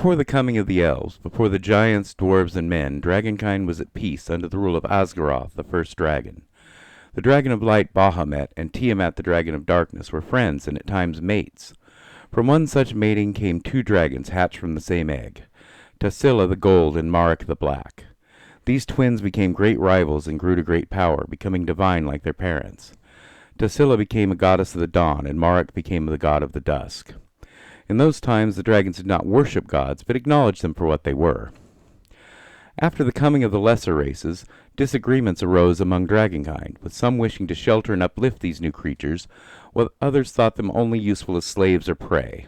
Before the coming of the elves, before the giants, dwarves, and men, dragonkind was at peace under the rule of Asgaroth, the first dragon. The dragon of light, Bahamut, and Tiamat, the dragon of darkness, were friends and at times mates. From one such mating came two dragons hatched from the same egg, Tassila the gold and Marek the black. These twins became great rivals and grew to great power, becoming divine like their parents. Tassila became a goddess of the dawn, and Marek became the god of the dusk. In those times the dragons did not worship gods, but acknowledged them for what they were. After the coming of the lesser races, disagreements arose among dragonkind, with some wishing to shelter and uplift these new creatures, while others thought them only useful as slaves or prey.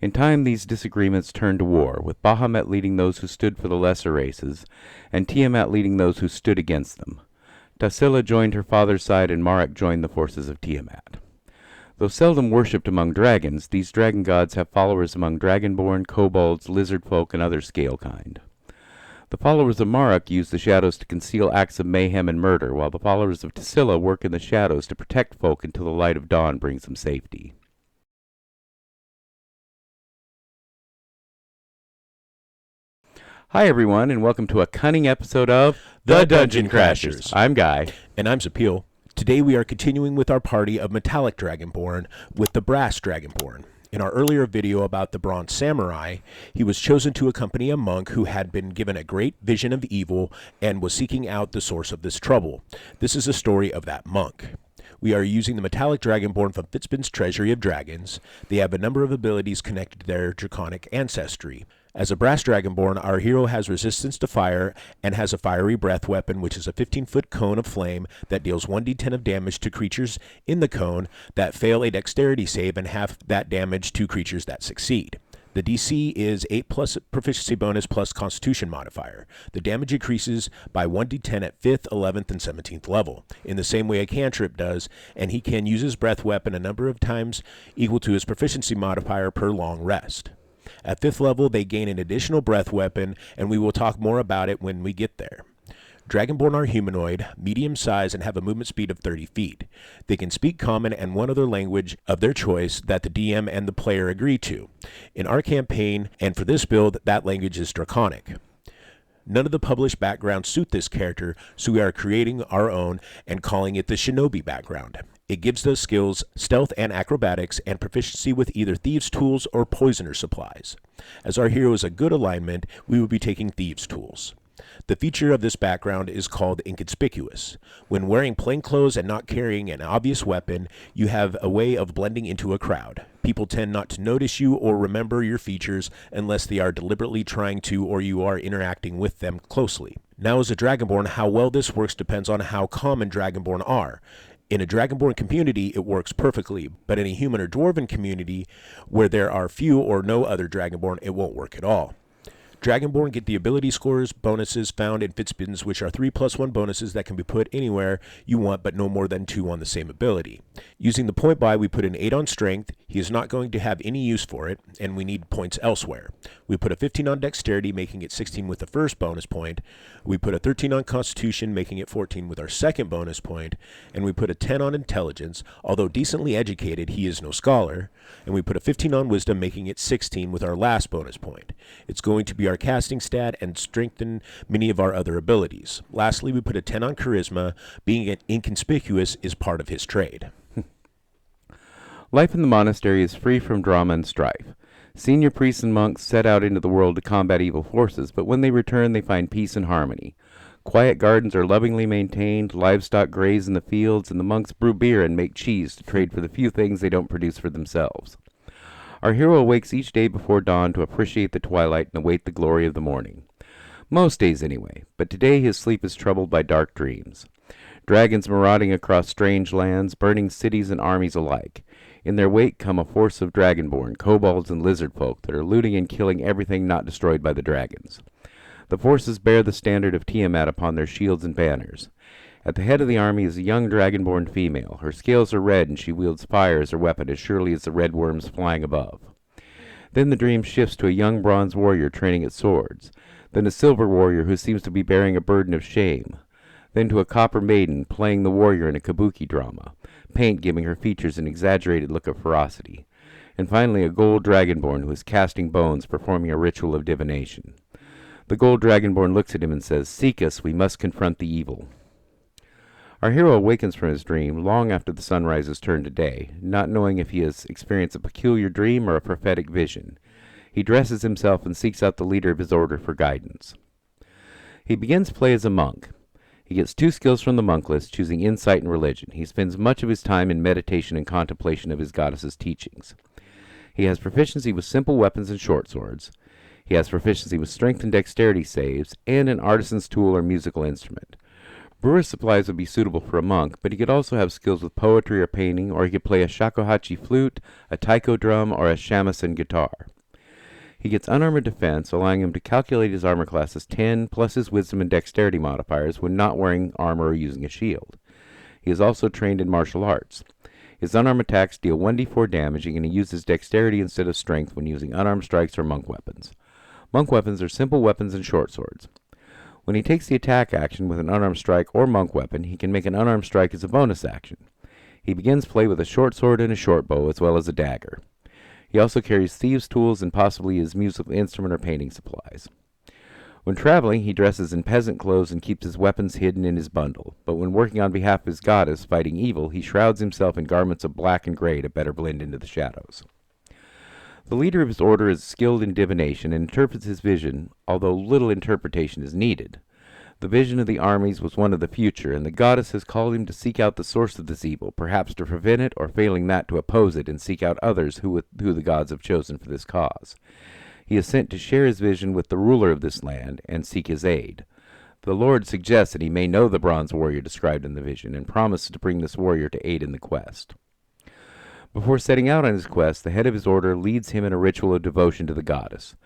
In time these disagreements turned to war, with Bahamut leading those who stood for the lesser races, and Tiamat leading those who stood against them. Tassila joined her father's side, and Marek joined the forces of Tiamat. Though seldom worshipped among dragons, these dragon gods have followers among dragonborn, kobolds, lizard folk, and other scale kind. The followers of Marek use the shadows to conceal acts of mayhem and murder, while the followers of Tassila work in the shadows to protect folk until the light of dawn brings them safety. Hi everyone, and welcome to a cunning episode of The Dungeon Crashers. I'm Guy. And I'm Zapil. Today we are continuing with our party of metallic dragonborn with the brass dragonborn. In our earlier video about the bronze samurai, he was chosen to accompany a monk who had been given a great vision of evil and was seeking out the source of this trouble. This is a story of that monk. We are using the metallic dragonborn from Fitzbin's Treasury of Dragons. They have a number of abilities connected to their draconic ancestry. As a brass dragonborn, our hero has resistance to fire and has a fiery breath weapon, which is a 15-foot cone of flame that deals 1d10 of damage to creatures in the cone that fail a dexterity save and half that damage to creatures that succeed. The DC is 8 plus proficiency bonus plus constitution modifier. The damage increases by 1d10 at 5th, 11th, and 17th level, in the same way a cantrip does, and he can use his breath weapon a number of times equal to his proficiency modifier per long rest. At 5th level, they gain an additional breath weapon, and we will talk more about it when we get there. Dragonborn are humanoid, medium size, and have a movement speed of 30 feet. They can speak common and one other language of their choice that the DM and the player agree to. In our campaign, and for this build, that language is Draconic. None of the published backgrounds suit this character, so we are creating our own and calling it the Shinobi background. It gives those skills stealth and acrobatics and proficiency with either thieves' tools or poisoner supplies. As our hero is a good alignment, we will be taking thieves' tools. The feature of this background is called inconspicuous. When wearing plain clothes and not carrying an obvious weapon, you have a way of blending into a crowd. People tend not to notice you or remember your features unless they are deliberately trying to or you are interacting with them closely. Now as a Dragonborn, how well this works depends on how common Dragonborn are. In a Dragonborn community, it works perfectly, but in a human or dwarven community, where there are few or no other Dragonborn, it won't work at all. Dragonborn get the ability scores bonuses found in Fitzbin's, which are 3+1 bonuses that can be put anywhere you want, but no more than 2 on the same ability. Using the point buy, we put an 8 on strength. He is not going to have any use for it, and we need points elsewhere. We put a 15 on dexterity, making it 16 with the first bonus point. We put a 13 on constitution, making it 14 with our second bonus point, and we put a 10 on intelligence. Although decently educated, he is no scholar, and we put a 15 on wisdom, making it 16 with our last bonus point. It's going to be our casting stat and strengthen many of our other abilities. Lastly, we put a 10 on charisma. Being inconspicuous is part of his trade. Life in the monastery is free from drama and strife. Senior priests and monks set out into the world to combat evil forces, but when they return they find peace and harmony. Quiet gardens are lovingly maintained, livestock graze in the fields, and the monks brew beer and make cheese to trade for the few things they don't produce for themselves. Our hero awakes each day before dawn to appreciate the twilight and await the glory of the morning. Most days anyway, but today his sleep is troubled by dark dreams. Dragons marauding across strange lands, burning cities and armies alike. In their wake come a force of dragonborn, kobolds, and lizard folk that are looting and killing everything not destroyed by the dragons. The forces bear the standard of Tiamat upon their shields and banners. At the head of the army is a young dragonborn female. Her scales are red, and she wields fire as her weapon as surely as the red worms flying above. Then the dream shifts to a young bronze warrior training at swords. Then a silver warrior who seems to be bearing a burden of shame. Then to a copper maiden playing the warrior in a kabuki drama, paint giving her features an exaggerated look of ferocity. and finally a gold dragonborn who is casting bones, performing a ritual of divination. The gold dragonborn looks at him and says, "Seek us, we must confront the evil." Our hero awakens from his dream long after the sunrise has turned to day, not knowing if he has experienced a peculiar dream or a prophetic vision. He dresses himself and seeks out the leader of his order for guidance. He begins play as a monk. He gets 2 skills from the monk list, choosing insight and religion. He spends much of his time in meditation and contemplation of his goddess's teachings. He has proficiency with simple weapons and short swords. He has proficiency with strength and dexterity saves, and an artisan's tool or musical instrument. Brewer's supplies would be suitable for a monk, but he could also have skills with poetry or painting, or he could play a shakuhachi flute, a taiko drum, or a shamisen guitar. He gets unarmored defense, allowing him to calculate his armor class as 10 plus his wisdom and dexterity modifiers when not wearing armor or using a shield. He is also trained in martial arts. His unarmed attacks deal 1d4 damage, and he uses dexterity instead of strength when using unarmed strikes or monk weapons. Monk weapons are simple weapons and short swords. When he takes the attack action with an unarmed strike or monk weapon, he can make an unarmed strike as a bonus action. He begins play with a short sword and a short bow, as well as a dagger. He also carries thieves' tools and possibly his musical instrument or painting supplies. When traveling, he dresses in peasant clothes and keeps his weapons hidden in his bundle, but when working on behalf of his goddess fighting evil, he shrouds himself in garments of black and gray to better blend into the shadows. The leader of his order is skilled in divination and interprets his vision, although little interpretation is needed. The vision of the armies was one of the future, and the goddess has called him to seek out the source of this evil, perhaps to prevent it, or failing that, to oppose it and seek out others who the gods have chosen for this cause. He is sent to share his vision with the ruler of this land and seek his aid. The Lord suggests that he may know the bronze warrior described in the vision, and promises to bring this warrior to aid in the quest. Before setting out on his quest, the head of his order leads him in a ritual of devotion to the goddess.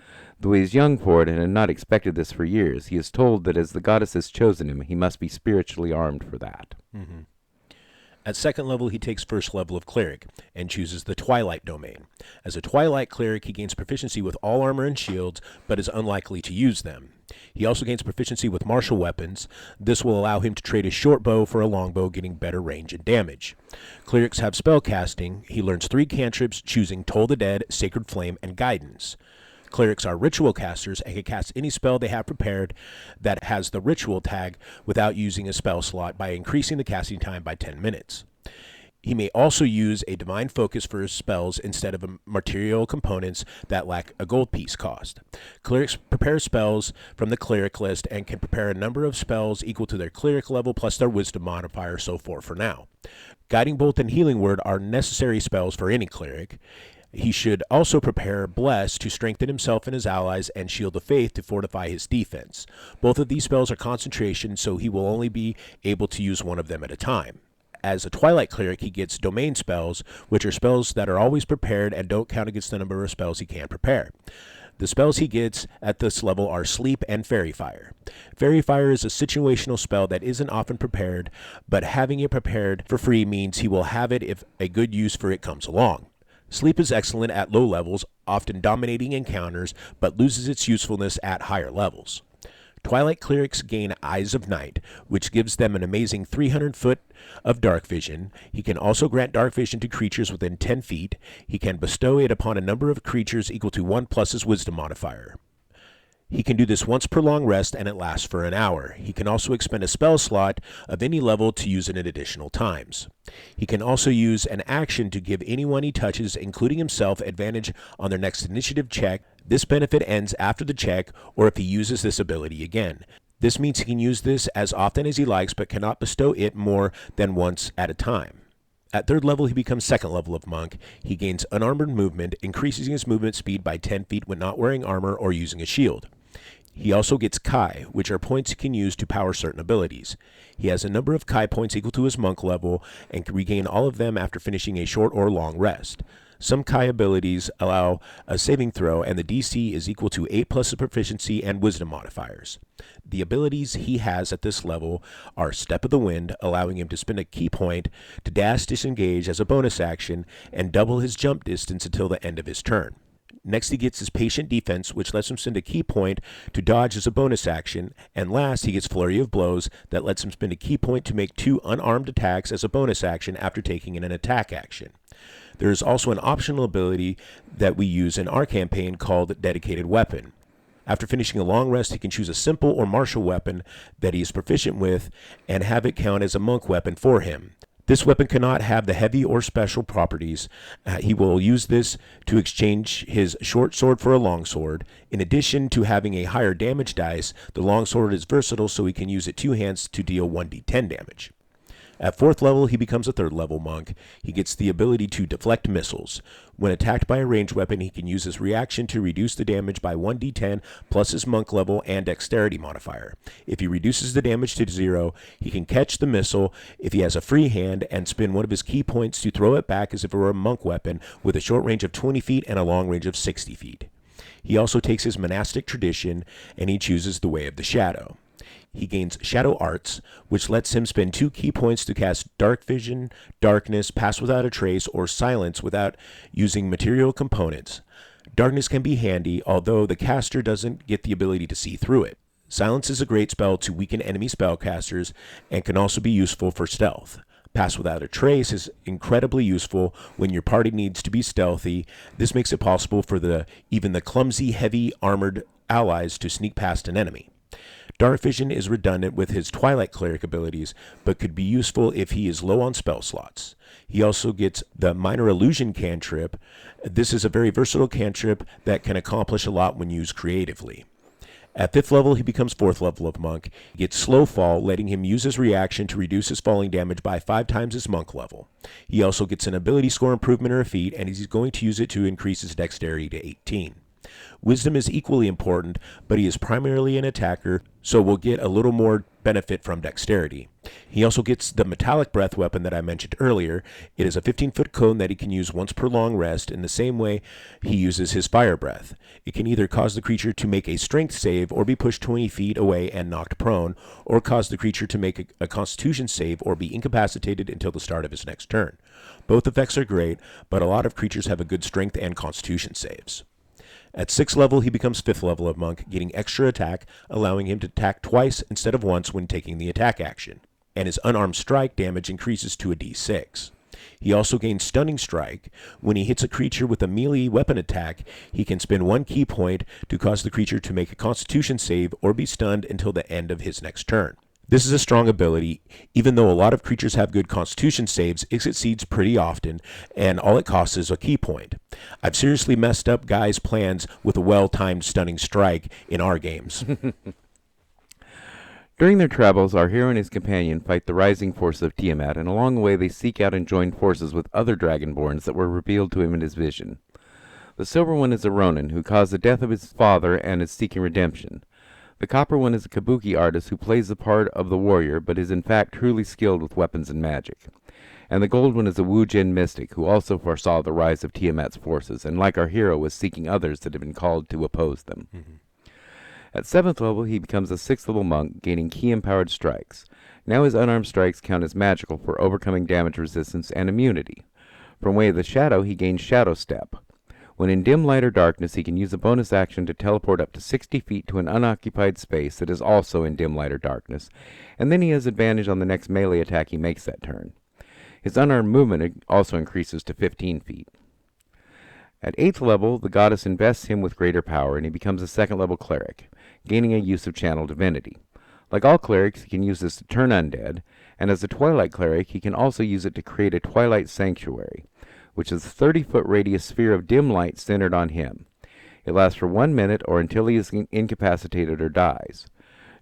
Though he is young for it and had not expected this for years, he is told that as the goddess has chosen him, he must be spiritually armed for that. Mm-hmm. At second level, he takes first level of cleric and chooses the Twilight domain. As a Twilight cleric, he gains proficiency with all armor and shields, but is unlikely to use them. He also gains proficiency with martial weapons. This will allow him to trade his short bow for a longbow, getting better range and damage. Clerics have spell casting. He learns 3 cantrips, choosing Toll the Dead, Sacred Flame, and Guidance. Clerics are ritual casters and can cast any spell they have prepared that has the ritual tag without using a spell slot by increasing the casting time by 10 minutes. He may also use a divine focus for his spells instead of material components that lack a gold piece cost. Clerics prepare spells from the cleric list and can prepare a number of spells equal to their cleric level plus their wisdom modifier, so forth for now. Guiding Bolt and Healing Word are necessary spells for any cleric. He should also prepare Bless to strengthen himself and his allies, and Shield of Faith to fortify his defense. Both of these spells are concentration, so he will only be able to use one of them at a time. As a Twilight cleric, he gets domain spells, which are spells that are always prepared and don't count against the number of spells he can prepare. The spells he gets at this level are Sleep and Fairy Fire. Fairy Fire is a situational spell that isn't often prepared, but having it prepared for free means he will have it if a good use for it comes along. Sleep is excellent at low levels, often dominating encounters, but loses its usefulness at higher levels. Twilight clerics gain Eyes of Night, which gives them an amazing 300 foot of dark vision. He can also grant dark vision to creatures within 10 feet. He can bestow it upon a number of creatures equal to 1 plus his wisdom modifier. He can do this once per long rest, and it lasts for an hour. He can also expend a spell slot of any level to use it at additional times. He can also use an action to give anyone he touches, including himself, advantage on their next initiative check. This benefit ends after the check, or if he uses this ability again. This means he can use this as often as he likes, but cannot bestow it more than once at a time. At third level, he becomes second level of monk. He gains unarmored movement, increasing his movement speed by 10 feet when not wearing armor or using a shield. He also gets Kai, which are points he can use to power certain abilities. He has a number of Kai points equal to his monk level and can regain all of them after finishing a short or long rest. Some Kai abilities allow a saving throw, and the DC is equal to 8 plus his proficiency and wisdom modifiers. The abilities he has at this level are Step of the Wind, allowing him to spend a key point to dash disengage as a bonus action and double his jump distance until the end of his turn. Next, he gets his Patient Defense, which lets him spend a key point to dodge as a bonus action. And last, he gets Flurry of Blows that lets him spend a key point to make 2 unarmed attacks as a bonus action after taking an attack action. There is also an optional ability that we use in our campaign called Dedicated Weapon. After finishing a long rest, he can choose a simple or martial weapon that he is proficient with and have it count as a monk weapon for him. This weapon cannot have the heavy or special properties. He will use this to exchange his short sword for a long sword. In addition to having a higher damage dice, the long sword is versatile, so he can use it 2 hands to deal 1d10 damage. At 4th level, he becomes a 3rd level monk. He gets the ability to deflect missiles. When attacked by a ranged weapon, he can use his reaction to reduce the damage by 1d10 plus his monk level and dexterity modifier. If he reduces the damage to 0, he can catch the missile if he has a free hand and spend one of his key points to throw it back as if it were a monk weapon with a short range of 20 feet and a long range of 60 feet. He also takes his monastic tradition and he chooses the Way of the Shadow. He gains Shadow Arts, which lets him spend 2 key points to cast Dark Vision, Darkness, Pass Without a Trace, or Silence without using material components. Darkness can be handy, although the caster doesn't get the ability to see through it. Silence is a great spell to weaken enemy spellcasters and can also be useful for stealth. Pass Without a Trace is incredibly useful when your party needs to be stealthy. This makes it possible for even the clumsy, heavy armored allies to sneak past an enemy. Dark Vision is redundant with his Twilight cleric abilities, but could be useful if he is low on spell slots. He also gets the Minor Illusion cantrip. This is a very versatile cantrip that can accomplish a lot when used creatively. At 5th level, he becomes 4th level of monk. He gets Slow Fall, letting him use his reaction to reduce his falling damage by 5 times his monk level. He also gets an ability score improvement or a feat, and he's going to use it to increase his dexterity to 18. Wisdom is equally important, but he is primarily an attacker, so will get a little more benefit from dexterity. He also gets the Metallic Breath weapon that I mentioned earlier. It is a 15-foot cone that he can use once per long rest in the same way he uses his Fire Breath. It can either cause the creature to make a strength save or be pushed 20 feet away and knocked prone, or cause the creature to make a Constitution save or be incapacitated until the start of his next turn. Both effects are great, but a lot of creatures have a good strength and Constitution saves. At 6th level, he becomes 5th level of monk, getting extra attack, allowing him to attack twice instead of once when taking the attack action. And his unarmed strike damage increases to a d6. He also gains Stunning Strike. When he hits a creature with a melee weapon attack, he can spend 1 key point to cause the creature to make a Constitution save or be stunned until the end of his next turn. This is a strong ability. Even though a lot of creatures have good Constitution saves, it succeeds pretty often, and all it costs is a key point. I've seriously messed up guys' plans with a well-timed Stunning Strike in our games. During their travels, our hero and his companion fight the rising force of Tiamat, and along the way they seek out and join forces with other Dragonborns that were revealed to him in his vision. The silver one is a Ronin, who caused the death of his father and is seeking redemption. The copper one is a kabuki artist who plays the part of the warrior, but is in fact truly skilled with weapons and magic. And the gold one is a Wu-Jin mystic, who also foresaw the rise of Tiamat's forces, and like our hero was seeking others that had been called to oppose them. At 7th level, he becomes a 6th level monk, gaining key-empowered strikes. Now his unarmed strikes count as magical for overcoming damage resistance and immunity. From Way of the Shadow, he gains Shadow Step. When in dim light or darkness, he can use a bonus action to teleport up to 60 feet to an unoccupied space that is also in dim light or darkness, and then he has advantage on the next melee attack he makes that turn. His unarmed movement also increases to 15 feet. At 8th level, the goddess invests him with greater power, and he becomes a 2nd level cleric, gaining a use of channel divinity. Like all clerics, he can use this to turn undead, and as a Twilight cleric, he can also use it to create a Twilight sanctuary, which is a 30-foot radius sphere of dim light centered on him. It lasts for 1 minute or until he is incapacitated or dies.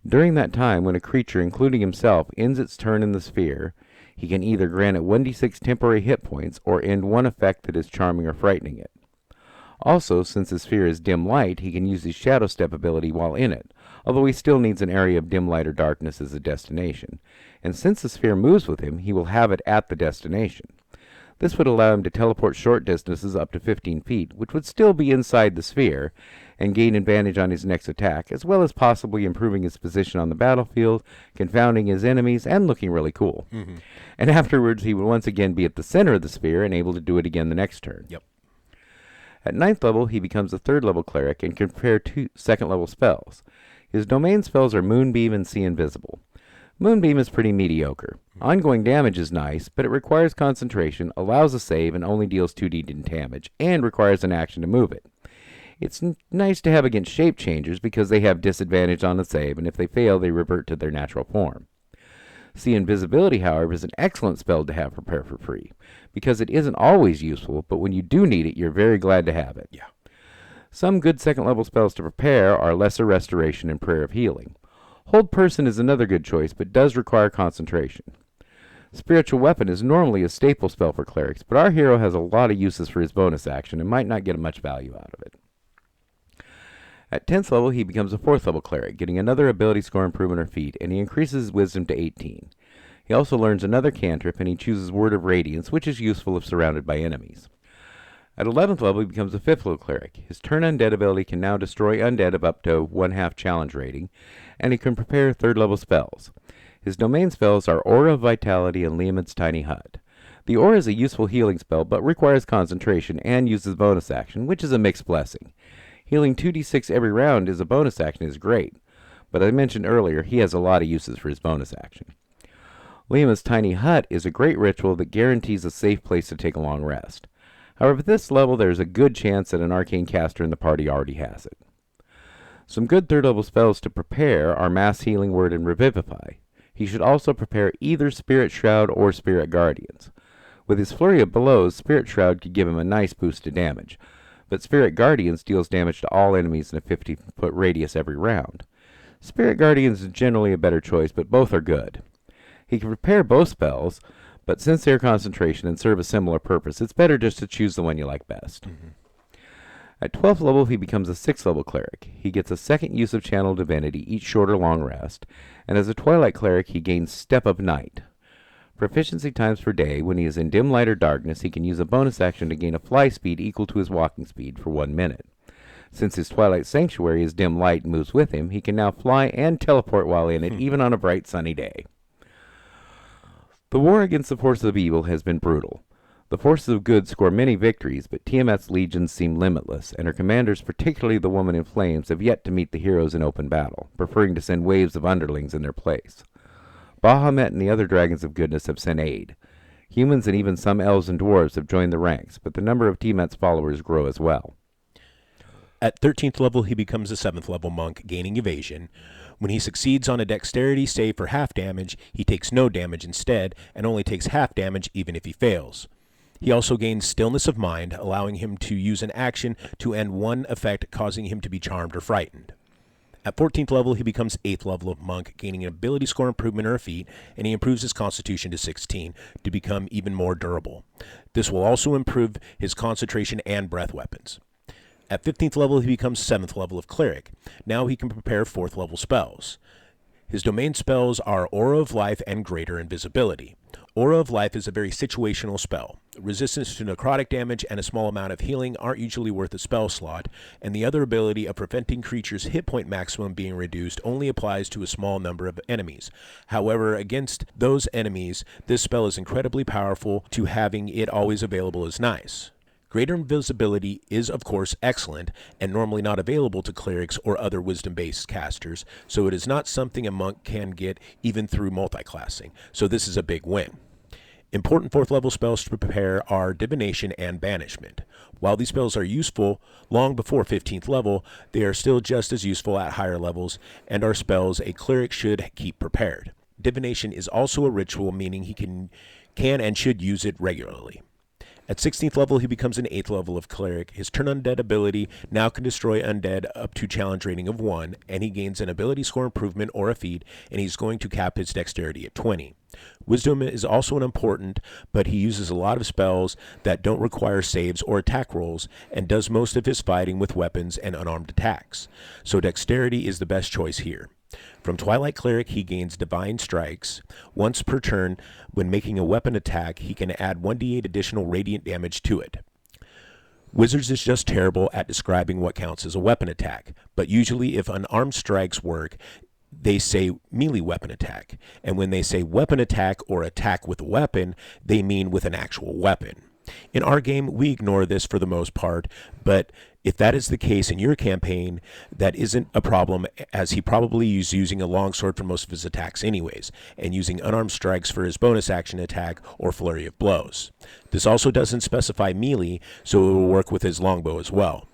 During that time, when a creature, including himself, ends its turn in the sphere, he can either grant it 1d6 temporary hit points or end one effect that is charming or frightening it. Also, since the sphere is dim light, he can use his Shadow Step ability while in it, although he still needs an area of dim light or darkness as a destination. And since the sphere moves with him, he will have it at the destination. This would allow him to teleport short distances up to 15 feet, which would still be inside the sphere, and gain advantage on his next attack, as well as possibly improving his position on the battlefield, confounding his enemies, and looking really cool. And afterwards, he would once again be at the center of the sphere and able to do it again the next turn. Yep. At ninth level, he becomes a third level cleric and can prepare 2 second level spells. His domain spells are Moonbeam and See Invisible. Moonbeam is pretty mediocre. Ongoing damage is nice, but it requires concentration, allows a save, and only deals 2d damage, and requires an action to move it. It's nice to have against shape changers because they have disadvantage on the save, and if they fail, they revert to their natural form. See Invisibility, however, is an excellent spell to have prepare for free, because it isn't always useful, but when you do need it, you're very glad to have it. Yeah. Some good second level spells to prepare are Lesser Restoration and Prayer of Healing. Hold Person is another good choice, but does require concentration. Spiritual Weapon is normally a staple spell for clerics, but our hero has a lot of uses for his bonus action and might not get much value out of it. At 10th level, he becomes a 4th level cleric, getting another ability score improvement or feat, and he increases his wisdom to 18. He also learns another cantrip, and he chooses Word of Radiance, which is useful if surrounded by enemies. At 11th level, he becomes a 5th level cleric. His Turn Undead ability can now destroy undead of up to 1/2 challenge rating, and he can prepare 3rd level spells. His domain spells are Aura of Vitality and Liam's Tiny Hut. The Aura is a useful healing spell, but requires concentration and uses bonus action, which is a mixed blessing. Healing 2d6 every round as a bonus action is great, but as I mentioned earlier, he has a lot of uses for his bonus action. Liam's Tiny Hut is a great ritual that guarantees a safe place to take a long rest. However, at this level, there is a good chance that an arcane caster in the party already has it. Some good 3rd level spells to prepare are Mass Healing Word and Revivify. He should also prepare either Spirit Shroud or Spirit Guardians. With his Flurry of Blows, Spirit Shroud could give him a nice boost to damage, but Spirit Guardians deals damage to all enemies in a 50-foot radius every round. Spirit Guardians is generally a better choice, but both are good. He can prepare both spells, but since they're concentration and serve a similar purpose, it's better just to choose the one you like best. At 12th level, he becomes a 6th level cleric. He gets a second use of Channel Divinity each short or long rest, and as a Twilight cleric, he gains Step of Night. Proficiency times per day. When he is in dim light or darkness, he can use a bonus action to gain a fly speed equal to his walking speed for 1 minute. Since his Twilight Sanctuary is dim light and moves with him, he can now fly and teleport while in it, even on a bright sunny day. The war against the forces of evil has been brutal. The forces of good score many victories, but Tiamat's legions seem limitless, and her commanders, particularly the Woman in Flames, have yet to meet the heroes in open battle, preferring to send waves of underlings in their place. Bahamut and the other dragons of goodness have sent aid. Humans and even some elves and dwarves have joined the ranks, but the number of Tiamat's followers grow as well. At 13th level, he becomes a 7th level monk, gaining evasion. When he succeeds on a dexterity save for half damage, he takes no damage instead, and only takes half damage even if he fails. He also gains Stillness of Mind, allowing him to use an action to end one effect causing him to be charmed or frightened. At 14th level, he becomes 8th level of monk, gaining an ability score improvement or a feat, and he improves his constitution to 16 to become even more durable. This will also improve his concentration and breath weapons. At 15th level, he becomes 7th level of cleric. Now he can prepare 4th level spells. His domain spells are Aura of Life and Greater Invisibility. Aura of Life is a very situational spell. Resistance to necrotic damage and a small amount of healing aren't usually worth a spell slot, and the other ability of preventing creatures' hit point maximum being reduced only applies to a small number of enemies. However, against those enemies, this spell is incredibly powerful, to having it always available is nice. Greater Invisibility is, of course, excellent, and normally not available to clerics or other wisdom-based casters, so it is not something a monk can get even through multiclassing, so this is a big win. Important 4th level spells to prepare are Divination and Banishment. While these spells are useful long before 15th level, they are still just as useful at higher levels, and are spells a cleric should keep prepared. Divination is also a ritual, meaning he can and should use it regularly. At 16th level, he becomes an 8th level of cleric. His Turn Undead ability now can destroy undead up to challenge rating of 1, and he gains an ability score improvement or a feat, and he's going to cap his dexterity at 20. Wisdom is also an important, but he uses a lot of spells that don't require saves or attack rolls, and does most of his fighting with weapons and unarmed attacks. So dexterity is the best choice here. From Twilight Cleric, he gains Divine Strikes. Once per turn, when making a weapon attack, he can add 1d8 additional radiant damage to it. Wizards is just terrible at describing what counts as a weapon attack, but usually if unarmed strikes work, they say melee weapon attack. And when they say weapon attack or attack with a weapon, they mean with an actual weapon. In our game, we ignore this for the most part, but if that is the case in your campaign, that isn't a problem, as he probably is using a longsword for most of his attacks anyways, and using unarmed strikes for his bonus action attack or flurry of blows. This also doesn't specify melee, so it will work with his longbow as well.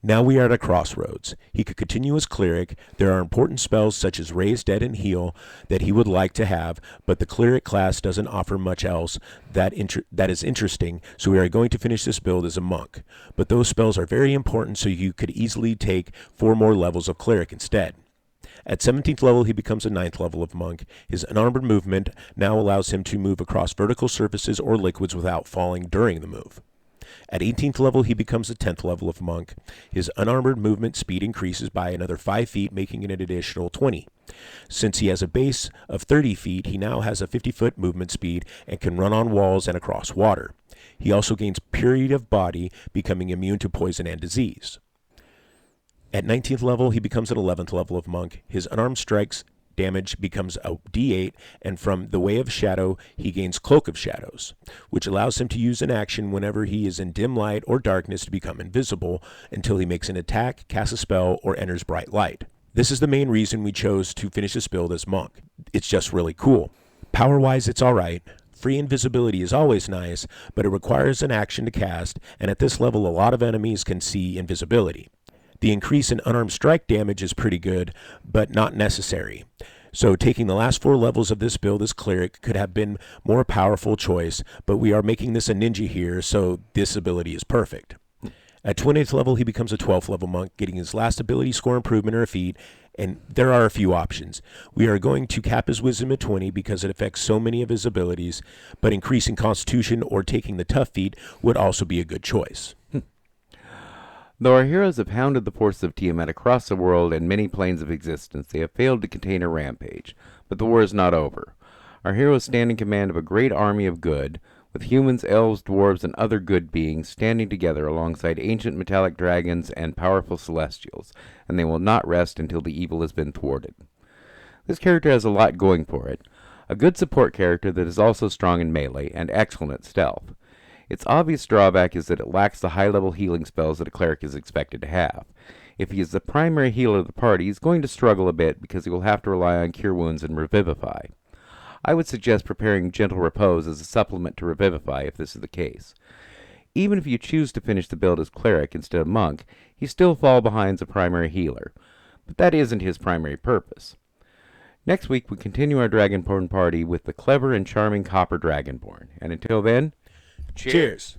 Now we are at a crossroads. He could continue as cleric. There are important spells such as raise, dead, and heal that he would like to have, but the cleric class doesn't offer much else that is interesting, so we are going to finish this build as a monk. But those spells are very important, so you could easily take 4 more levels of cleric instead. At 17th level, he becomes a 9th level of monk. His unarmored movement now allows him to move across vertical surfaces or liquids without falling during the move. At 18th level, he becomes a 10th level of monk. His unarmored movement speed increases by another 5 feet, making it an additional 20. Since he has a base of 30 feet, he now has a 50-foot movement speed and can run on walls and across water. He also gains Purity of Body, becoming immune to poison and disease. At 19th level, he becomes an 11th level of monk. His unarmed strikes damage becomes a D8, and from the Way of Shadow, he gains Cloak of Shadows, which allows him to use an action whenever he is in dim light or darkness to become invisible until he makes an attack, casts a spell, or enters bright light. This is the main reason we chose to finish this build as monk. It's just really cool. Power-wise, it's alright. Free invisibility is always nice, but it requires an action to cast, and at this level a lot of enemies can see invisibility. The increase in unarmed strike damage is pretty good, but not necessary. So taking the last 4 levels of this build as cleric could have been more powerful choice, but we are making this a ninja here, so this ability is perfect. At 20th level, he becomes a 12th level monk, getting his last ability score improvement or a feat, and there are a few options. We are going to cap his wisdom at 20 because it affects so many of his abilities, but increasing constitution or taking the tough feat would also be a good choice. Though our heroes have hounded the forces of Tiamat across the world and many planes of existence, they have failed to contain a rampage. But the war is not over. Our heroes stand in command of a great army of good, with humans, elves, dwarves, and other good beings standing together alongside ancient metallic dragons and powerful celestials, and they will not rest until the evil has been thwarted. This character has a lot going for it. A good support character that is also strong in melee and excellent at stealth. Its obvious drawback is that it lacks the high-level healing spells that a cleric is expected to have. If he is the primary healer of the party, he's going to struggle a bit because he will have to rely on Cure Wounds and Revivify. I would suggest preparing Gentle Repose as a supplement to Revivify if this is the case. Even if you choose to finish the build as cleric instead of monk, he still falls behind as a primary healer. But that isn't his primary purpose. Next week we continue our Dragonborn party with the clever and charming Copper Dragonborn. And until then, cheers!